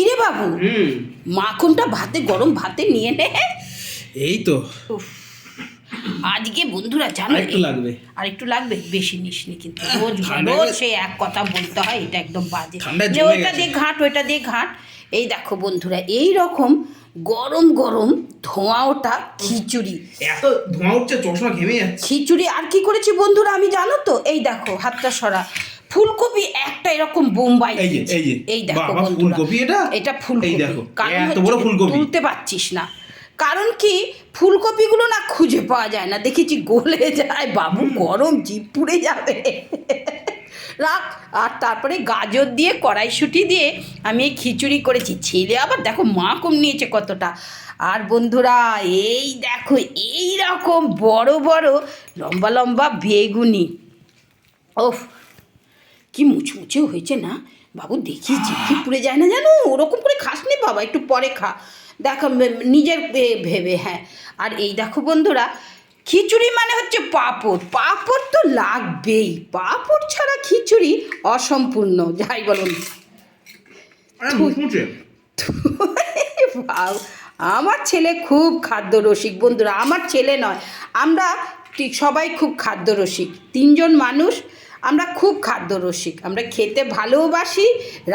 কিরে বাবু, মাখনটা ভাতে, গরম ভাতে নিয়ে নে। এই তো আজকে বন্ধুরা জানো, একটু লাগবে, আর একটু লাগবে, বেশি নিসনি কিন্তু। রোজ রোজ সে এক কথা বলতে হয়, এটা একদম বাজে। ওইটা দিয়ে ঘাট, ওইটা দিয়ে ঘাট। এই দেখো বন্ধুরা, এই রকম গরম গরম ধোঁয়া ওঠা খিচুড়ি, এত ধোঁয়া উঠছে চশমা ঘেমে যাচ্ছে। খিচুড়ি আর কি করেছি বন্ধুরা আমি জানো তো, এই দেখো হাতটা সরা, ফুলকপি একটা এরকম বোম্বাই, এই দেখো বন্ধুরা, এটা ফুলকপি। কারণ তুলতে পারছিস না, কারণ কি ফুলকপিগুলো না খুঁজে পাওয়া যায় না, দেখেছি গলে যায় বাবু, গরম জিভ পুড়ে যাবে। রাখ। আর তারপরে গাজর দিয়ে, কড়াইশুঁটি দিয়ে আমি এই খিচুড়ি করেছি। ছেলে আবার দেখো মা কম নিয়েছে কতটা। আর বন্ধুরা এই দেখো, এই রকম বড় বড় লম্বা লম্বা বেগুনি, ওফ কি মুচমুচে হয়েছে না বাবু, দেখি জিভে পুড়ে যায় না জানো। ওরকম করে খাস নি বাবা, একটু পরে খা, দেখো নিজের ভেবে। হ্যাঁ, আর এই দেখো বন্ধুরা, খিচুড়ি মানে হচ্ছে পাঁপড়, পাঁপড় তো লাগবেই, পাঁপড় ছাড়া খিচুড়ি অসম্পূর্ণ, যাই বলুন। আমার ছেলে খুব খাদ্য রসিক বন্ধুরা, আমার ছেলে নয়, আমরা সবাই খুব খাদ্য রসিক, তিনজন মানুষ আমরা খুব খাদ্য রসিক। আমরা খেতে ভালোবাসি,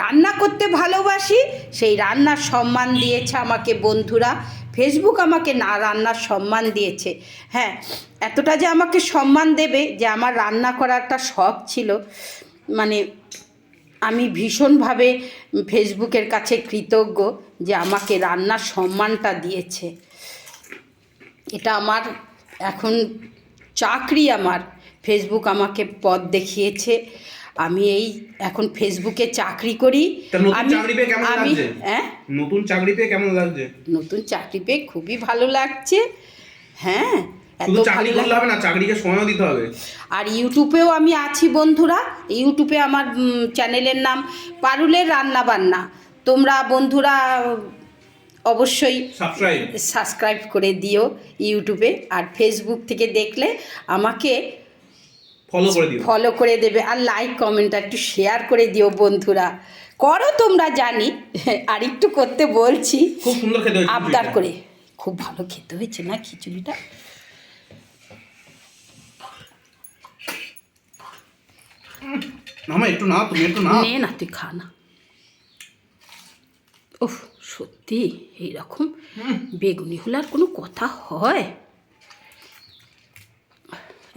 রান্না করতে ভালোবাসি, সেই রান্নার সম্মান দিয়েছে আমাকে বন্ধুরা, ফেসবুক আমাকে না রান্নার সম্মান দিয়েছে। হ্যাঁ, এতটা যে আমাকে সম্মান দেবে, যে আমার রান্না করার একটা শখ ছিল, মানে আমি ভীষণভাবে ফেসবুকের কাছে কৃতজ্ঞ যে আমাকে রান্নার সম্মানটা দিয়েছে। এটা আমার এখন চাকরি, আমার ফেসবুক আমাকে পথ দেখিয়েছে। আমি এই এখন ফেসবুকে চাকরি করি। নতুন চাকরি পেয়ে কেমন লাগছে? নতুন চাকরি পেয়ে খুবই ভালো লাগছে। হ্যাঁ, শুধু চাকরি করলে হবে না, চাকরিকে সময়ও দিতে হবে। আর ইউটিউবেও আমি আছি বন্ধুরা, ইউটিউবে আমার চ্যানেলের নাম পারুলের রান্না বান্না। তোমরা বন্ধুরা অবশ্যই সাবস্ক্রাইব করে দিও ইউটিউবে, আর ফেসবুক থেকে দেখলে আমাকে ফলো করে দেবে, আর লাইক কমেন্ট একটু শেয়ার করে দিও বন্ধুরা, করো তোমরা জানি, আর একটু করতে বলছি, খুব সুন্দর খেতে হয়েছে আবদার করে। খুব ভালো খেতে হয়েছে না খিচুড়িটা। একটু না, তুমি একটু না, নে না, তুই খা না। ওহ সত্যি এইরকম বেগুনি হলে আর কোনো কথা হয়?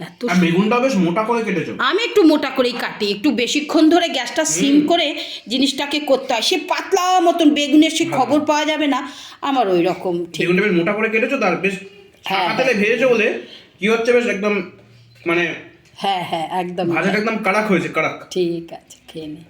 এত বেগুনটা বেশ মোটা করে কেটেছো। আমি একটু মোটা করেই কাটি, একটু বেশিক্ষণ ধরে গ্যাসটা সিম করে জিনিসটাকে করতে হয়। সে পাতলা মতন বেগুনের সে খবর পাওয়া যাবে না আমার, ওই রকম। ঠিক, বেগুনটা বেশ মোটা করে কেটেছো, তার বেশ তেলে ভেজেছো বলে কি হচ্ছে, বেশ একদম মানে হ্যাঁ হ্যাঁ একদম ভাজাটা একদম কড়ক হয়েছে, কড়ক। ঠিক আছে, খেয়ে নে।